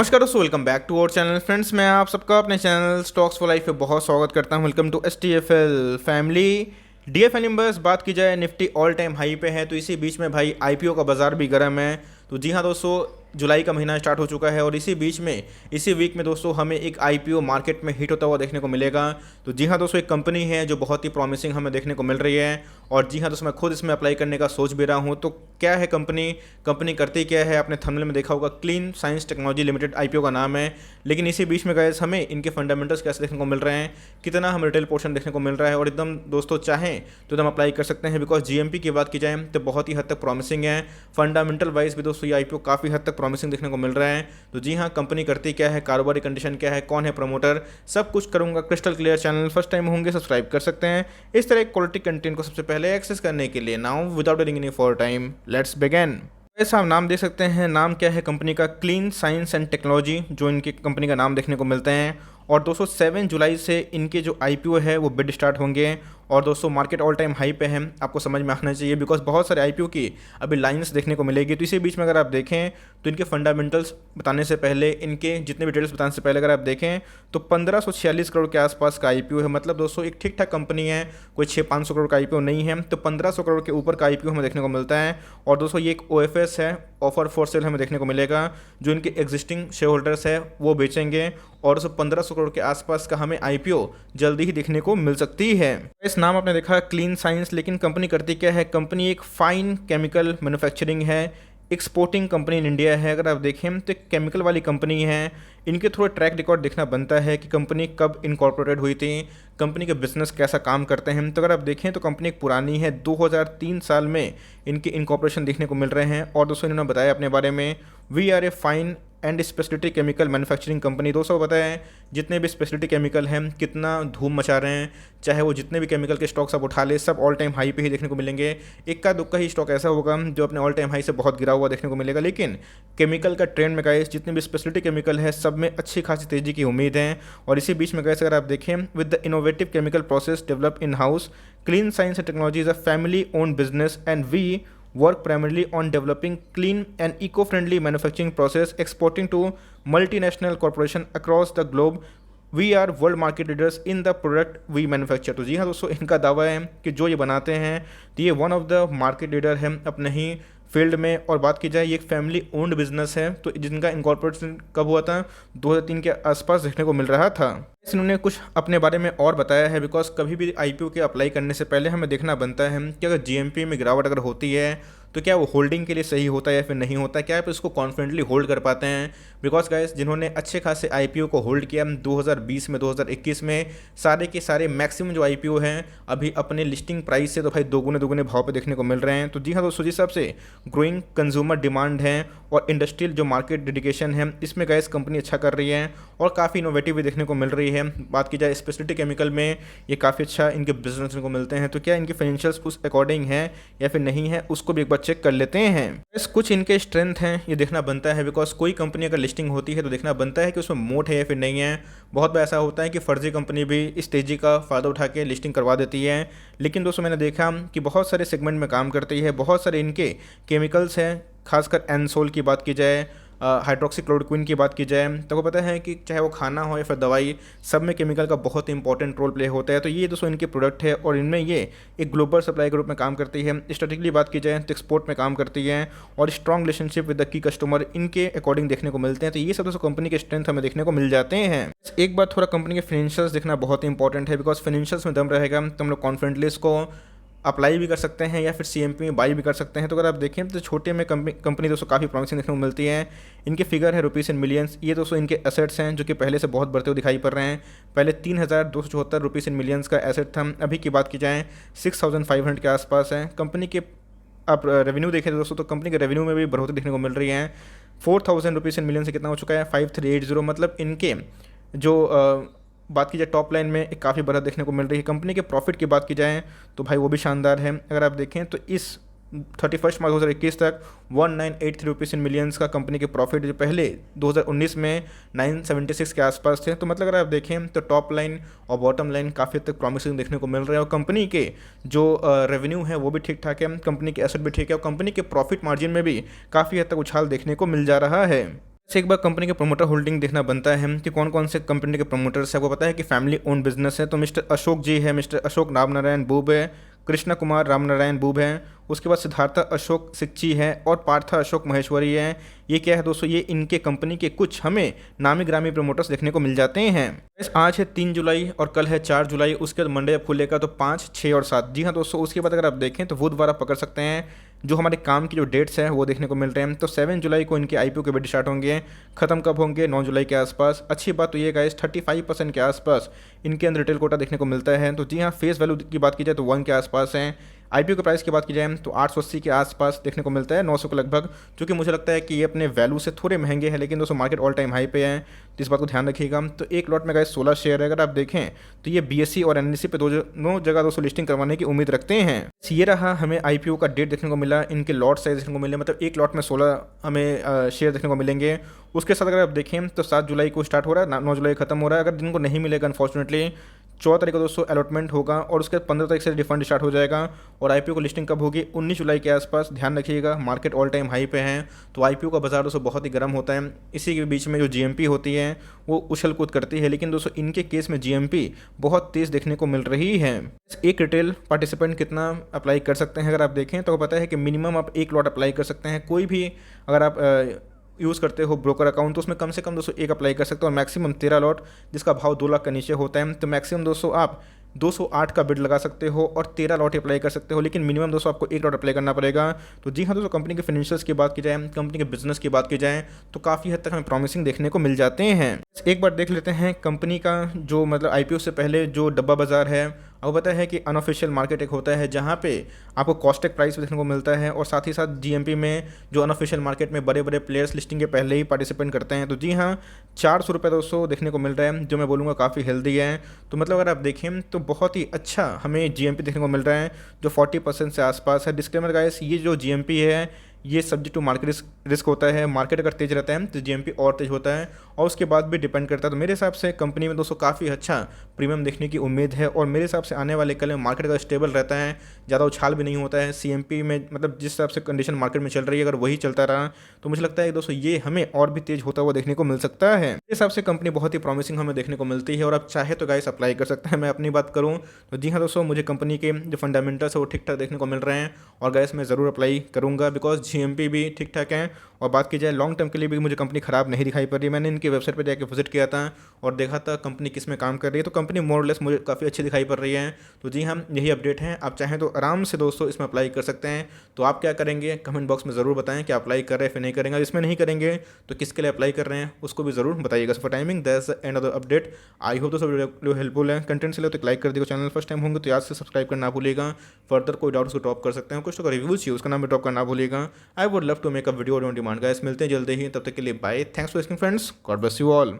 नमस्कार दोस्तों, welcome back to our channel. Friends, मैं आप सबका अपने चैनल स्टॉक्स फॉर लाइफ पे बहुत स्वागत करता हूं। Welcome to STFL family. DFL numbers बात की जाए, निफ्टी ऑल टाइम हाई पे है, तो इसी बीच में भाई IPO का बाजार भी गर्म है। तो जी हाँ दोस्तों, जुलाई का महीना स्टार्ट हो चुका है और इसी बीच में इसी वीक में दोस्तों हमें एक IPO मार्केट में हिट होता हुआ देखने को मिलेगा। तो जी हाँ दोस्तों, एक कंपनी है जो बहुत ही प्रॉमिसिंग हमें देखने को मिल रही है और जी हाँ दोस्तों, मैं खुद इसमें अप्लाई करने का सोच भी रहा हूँ। तो क्या है कंपनी करती क्या है, आपने थंबनेल में देखा होगा, clean science technology limited IPO का नाम है। लेकिन इसी बीच में गाइस हमें इनके फंडामेंटल्स कैसे देखने को मिल रहे हैं, कितना हमें रिटेल पोर्शन देखने को मिल रहा है और एकदम दोस्तों चाहें तो एकदम अप्लाई कर सकते हैं। बिकॉज GMP की बात की जाए तो बहुत ही हद तक प्रॉमिसिंग है। फंडामेंटल वाइज भी दोस्तों ये IPO काफ़ी हद तक प्रॉमिसिंग देखने को मिल रहा है। तो जी हाँ, कंपनी करती क्या है, कारोबारी कंडीशन क्या है, कौन है प्रमोटर, सब कुछ करूंगा crystal clear. Channel first time होंगे सब्सक्राइब कर सकते हैं इस तरह क्वालिटी कंटेंट को सबसे पहले एक्सेस करने के लिए। Now without waiting any for time, let's begin. ऐसा आप नाम देख सकते हैं, नाम क्या है कंपनी का, क्लीन साइंस एंड टेक्नोलॉजी जो इनकी कंपनी का नाम देखने को मिलते हैं। और दोस्तों 7 जुलाई से इनके जो IPO है वो बिड स्टार्ट होंगे और दोस्तों मार्केट ऑल टाइम हाई पे है, आपको समझ में आना चाहिए। बिकॉज बहुत सारे IPO की अभी लाइंस देखने को मिलेगी। तो इसी बीच में अगर आप देखें तो इनके फंडामेंटल्स बताने से पहले, इनके जितने भी डिटेल्स बताने से पहले अगर आप देखें तो 1546 करोड़ के आसपास का IPO है। मतलब दोस्तों एक ठीक ठाक कंपनी है, कोई 600-500 करोड़ का IPO नहीं है। तो 1500 करोड़ के ऊपर का IPO हमें देखने को मिलता है। और दोस्तों ये एक OFS है, ऑफर फॉर सेल हमें देखने को मिलेगा, जो इनके एग्जिस्टिंग शेयर होल्डर्स है वो बेचेंगे। और दोस्तों 1500 करोड़ के आसपास का हमें IPO जल्दी ही देखने को मिल सकती है। इस नाम आपने देखा क्लीन साइंस, लेकिन कंपनी करती क्या है, कंपनी एक फाइन केमिकल मैन्युफैक्चरिंग है, एक्सपोर्टिंग कंपनी इन इंडिया है। अगर आप देखें तो एक केमिकल वाली कंपनी है। इनके थोड़ा ट्रैक रिकॉर्ड देखना बनता है कि कंपनी कब इनकॉर्पोरेटेड हुई थी, कंपनी के बिजनेस कैसा काम करते हैं। तो अगर आप देखें तो कंपनी एक पुरानी है, 2003 साल में इनके इनकॉर्पोरेशन देखने को मिल रहे हैं। और दोस्तों इन्होंने बताया अपने बारे में, we are a fine and speciality chemical manufacturing company. दोस्तों बताएं जितने भी स्पेशलिटी केमिकल हैं कितना धूम मचा रहे हैं, चाहे वो जितने भी केमिकल के स्टॉक्स आप उठा ले सब ऑल टाइम हाई पे ही देखने को मिलेंगे। इक्का दुक्का ही स्टॉक ऐसा होगा जो अपने ऑल टाइम हाई से बहुत गिरा हुआ देखने को मिलेगा। लेकिन केमिकल का ट्रेंड में गाइस जितने भी स्पेशलिटी केमिकल है सब में अच्छी खासी तेजी की उम्मीद है। और इसी बीच में गाइस अगर आप देखें, with the innovative chemical process develop in house, clean science and technology is a family owned business and we work primarily on developing clean and eco-friendly manufacturing process, exporting to multinational corporation across the globe. We are world market leaders in the product we manufacture। तो जी हाँ दोस्तों, इनका दावा है कि जो ये बनाते हैं तो ये one of the market leader है अपने ही फील्ड में। और बात की जाए ये एक फैमिली ओन्ड बिजनेस है, तो जिनका इनकॉर्पोरेशन कब हुआ था, 2003 के आसपास देखने को मिल रहा था। इन्होंने कुछ अपने बारे में और बताया है। बिकॉज कभी भी IPO के अप्लाई करने से पहले हमें देखना बनता है कि अगर GMP में गिरावट अगर होती है तो क्या वो होल्डिंग के लिए सही होता है या फिर नहीं होता है, क्या आप इसको कॉन्फिडेंटली होल्ड कर पाते हैं। बिकॉज गाइस जिन्होंने अच्छे खासे IPO को होल्ड किया 2020 में, 2021 में, सारे के सारे मैक्सिमम जो IPO हैं अभी अपने लिस्टिंग प्राइस से तो भाई दोगुने भाव पे देखने को मिल रहे हैं। तो जी हाँ दोस्तों, जिस हिसाब से ग्रोइंग कंज्यूमर डिमांड है और इंडस्ट्रियल जो मार्केट डेडिकेशन है, इसमें गाइस कंपनी अच्छा कर रही है और काफ़ी इनोवेटिव भी देखने को मिल रही है। बात की जाए स्पेशलिटी केमिकल में, ये काफ़ी अच्छा इनके बिजनेस को मिलते हैं। तो क्या इनके फाइनेंशियल्स उस अकॉर्डिंग है या फिर नहीं है, उसको भी एक बार चेक कर लेते हैं। बस कुछ इनके स्ट्रेंथ हैं, ये देखना बनता है। बिकॉज कोई कंपनी अगर लिस्टिंग होती है तो देखना बनता है कि उसमें मोट है या फिर नहीं है। बहुत बार ऐसा होता है कि फर्जी कंपनी भी इस तेजी का फ़ायदा उठा के लिस्टिंग करवा देती है। लेकिन दोस्तों मैंने देखा कि बहुत सारे सेगमेंट में काम करती है, बहुत सारे इनके केमिकल्स हैं, खासकर एनसोल की बात की जाए, हाइड्रोक्सीक्लोरोक्विन की बात की जाए, तो आपको पता है कि चाहे वो खाना हो या फिर दवाई, सब में केमिकल का बहुत इंपॉर्टेंट रोल प्ले होता है। तो ये दोस्तों इनके प्रोडक्ट है और इनमें ये एक ग्लोबल सप्लाई ग्रुप में काम करती है। स्ट्रेटेजिकली बात की जाए तो एक्सपोर्ट में काम करती है और strong relationship with the key customer इनके अकॉर्डिंग देखने को मिलते हैं। तो ये सब दोस्तों कंपनी के स्ट्रेंथ हमें देखने को मिल जाते हैं। एक बार थोड़ा कंपनी के फाइनेंशियल्स देखना बहुत इंपॉर्टेंट है। बिकॉज फाइनेंशियल्स में दम रहेगा तो हम लोग कॉन्फिडेंटली इसको अप्लाई भी कर सकते हैं या फिर CMP में बाई भी कर सकते हैं। तो अगर आप देखें तो छोटे में कंपनी दोस्तों काफ़ी प्रॉमिसिंग देखने को मिलती है। इनके फिगर है रुपीज़ इन मिलियंस। ये दोस्तों इनके एसेट्स हैं जो कि पहले से बहुत बढ़ते हुए दिखाई पड़ रहे हैं। पहले 3274 रुपीज़ इन मिलियंस का एसेट था, अभी की बात की जाए 6500 के आसपास है। कंपनी के आप रेवेन्यू देखें दोस्तों तो कंपनी के रेवेन्यू में भी बढ़ोतरी देखने को मिल रही है। 4000 रुपीज़ इन मिलियन से कितना हो चुका है, 5380। मतलब इनके जो बात की जाए टॉप लाइन में एक काफ़ी बढ़त देखने को मिल रही है। कंपनी के प्रॉफिट की बात की जाए तो भाई वो भी शानदार है। अगर आप देखें तो इस 31 मार्च 2021 तक 1983 रुपीज़ इन मिलियंस का कंपनी के प्रॉफिट, जो पहले 2019 में 976 के आसपास थे। तो मतलब अगर आप देखें तो टॉप लाइन और बॉटम लाइन काफ़ी हद तक प्रॉमिसिंग देखने को मिल रहे हैं और कंपनी के जो रेवेन्यू है वो भी ठीक ठाक है, कंपनी के एसेट भी ठीक है और कंपनी के प्रॉफिट मार्जिन में भी काफ़ी हद तक उछाल देखने को मिल जा रहा है। से एक बार कंपनी के प्रमोटर होल्डिंग देखना बनता है कि कौन कौन से कंपनी के प्रमोटर्स है। आपको पता है कि फैमिली ओन बिजनेस है, तो मिस्टर अशोक जी है, मिस्टर अशोक रामनारायण बूब है, कृष्णा कुमार रामनारायण बूब है, उसके बाद सिद्धार्था अशोक सिक्ची है और पार्था अशोक महेश्वरी है। ये क्या है दोस्तों, ये इनके कंपनी के कुछ हमें नामी ग्रामी प्रमोटर्स देखने को मिल जाते हैं। आज है 3 जुलाई और कल है 4 जुलाई, उसके बाद मंडे जब खुलेगा तो 5, 6 और 7। जी हाँ दोस्तों, उसके बाद अगर आप देखें तो बुधवार आप पकड़ सकते हैं। जो हमारे काम की जो डेट्स हैं वो देखने को मिल रहे हैं। तो 7 जुलाई को इनके आईपीओ के बिड स्टार्ट होंगे, खत्म कब होंगे, 9 जुलाई के आसपास। अच्छी बात तो ये गाइस 35% के आसपास इनके अंदर रिटेल कोटा देखने को मिलता है। तो जी हाँ, फेस वैल्यू की बात की जाए तो 1 के आसपास है। आईपीओ के प्राइस की बात की जाए तो 880 के आसपास देखने को मिलता है, 900 के लगभग। जो कि मुझे लगता है कि ये अपने वैल्यू से थोड़े महंगे हैं, लेकिन दोस्तों मार्केट ऑल टाइम हाई पे है, तो इस बात को ध्यान रखिएगा। तो एक लॉट में गाइस 16 शेयर है। अगर आप देखें तो ये बीएससी और एनएससी पे दोनों जगह दोस्तों लिस्टिंग करवाने की उम्मीद रखते हैं। ये रहा हमें आईपीओ का डेट देखने को मिला, इनके लॉट साइज देखने को मिले, मतलब एक लॉट में 16 हमें शेयर देखने को मिलेंगे। उसके साथ अगर आप देखें तो 7 जुलाई को स्टार्ट हो रहा है, 9 जुलाई खत्म हो रहा है। अगर जिनको नहीं मिलेगा अनफॉर्चुनेटली 14 तारीख को दोस्तों अलॉटमेंट होगा और उसके बाद 15 तारीख से रिफंड स्टार्ट हो जाएगा। और आईपीओ की लिस्टिंग कब होगी, 19 जुलाई के आसपास। ध्यान रखिएगा, मार्केट ऑल टाइम हाई पे है, तो आईपीओ का बाजार दोस्तों बहुत ही गर्म होता है। इसी के बीच में जो जीएमपी होती है वो उछल कूद करती है, लेकिन दोस्तों इनके केस में जीएमपी बहुत तेज़ देखने को मिल रही है। एक रिटेल पार्टिसिपेंट कितना अप्लाई कर सकते हैं, अगर आप देखें तो पता है कि मिनिमम आप 1 लॉट अप्लाई कर सकते हैं। कोई भी अगर आप यूज़ करते हो ब्रोकर अकाउंट तो उसमें कम से कम दोस्तों 1 अप्लाई कर सकते हो, और मैक्सिमम 13 लॉट, जिसका भाव 2 लाख के नीचे होता है। तो मैक्सिमम दोस्तों आप 208 का बिड लगा सकते हो और 13 लॉट अप्लाई कर सकते हो, लेकिन मिनिमम दोस्तों आपको 1 लॉट अप्लाई करना पड़ेगा। तो जी हाँ दोस्तों, कंपनी के फाइनेंशियल्स की बात की जाए, कंपनी के बिजनेस की बात की जाए तो काफ़ी हद तक हमें प्रॉमिसिंग देखने को मिल जाते हैं। एक बार देख लेते हैं कंपनी का जो मतलब आईपीओ से पहले जो डब्बा बाजार है। आपको पता है कि अनऑफिशियल मार्केट एक होता है जहाँ पे आपको कॉस्टेक प्राइस देखने को मिलता है, और साथ ही साथ जीएमपी में जो अनऑफिशियल मार्केट में बड़े बड़े प्लेयर्स लिस्टिंग के पहले ही पार्टिसिपेंट करते हैं। तो जी हाँ, 400 रुपये दोस्तों देखने को मिल रहा है, जो मैं बोलूँगा काफ़ी हेल्दी है। तो मतलब अगर आप देखें तो बहुत ही अच्छा हमें जीएमपी देखने को मिल रहा है, जो 40% से आसपास है। डिस्क्लेमर गाइस, ये जो जीएमपी है ये सब्जेक्ट टू मार्केट रिस्क होता है। मार्केट अगर तेज रहता है तो जीएमपी और तेज होता है, और उसके बाद भी डिपेंड करता है। तो मेरे हिसाब से कंपनी में दोस्तों काफ़ी अच्छा प्रीमियम देखने की उम्मीद है, और मेरे हिसाब से आने वाले कल में मार्केट अगर स्टेबल रहता है, ज़्यादा उछाल भी नहीं होता है सीएमपी में, मतलब जिस हिसाब से कंडीशन मार्केट में चल रही है अगर वही चलता रहा तो मुझे लगता है दोस्तों ये हमें और भी तेज होता हुआ देखने को मिल सकता है। इस हिसाब से कंपनी बहुत ही प्रॉमिसिंग हमें देखने को मिलती है, और आप चाहे तो गाइस अप्लाई कर सकते हैं। मैं अपनी बात करूँ तो जी हाँ दोस्तों, मुझे कंपनी के जो फंडामेंटल्स है वो ठीक ठाक देखने को मिल रहे हैं, और गाइस मैं ज़रूर अप्लाई करूँगा, बिकॉज जीएमपी भी ठीक ठाक है। और बात की जाए लॉन्ग टर्म के लिए भी मुझे कंपनी खराब नहीं दिखाई पड़ रही है। मैंने इनकी वेबसाइट पर जाकर विजिट किया था और देखा था कंपनी किस में काम कर रही है, तो कंपनी मोरलेस मुझे काफ़ी अच्छी दिखाई पड़ रही है। तो जी हाँ, यही अपडेट है। आप चाहें तो आराम से दोस्तों इसमें अप्लाई कर सकते हैं। तो आप क्या करेंगे कमेंट बॉक्स में ज़रूर बताएं कि अप्लाई कर रहे हैं फिर नहीं करेंगे। इसमें नहीं करेंगे तो किसके लिए अप्लाई कर रहे हैं उसको भी ज़रूर बताइएगा। For timing that's the end of the update. I hope दोस्तों वीडियो हेल्पफुल है, कंटेंट से ले तो लाइक कर दिएगा। चैनल फर्स्ट टाइम होंगे तो याद से सब्सक्राइब करना भूलिएगा। फर्दर कोई डाउट उसको ड्रॉप कर सकते हैं, कुछ तो रिव्यू चाहिए उसका नाम भी ड्रॉप करना भूलिएगा। I would love to make a video on demand guys. मिलते हैं जल्दी ही, तब तक के लिए bye. Thanks for watching friends, God bless you all.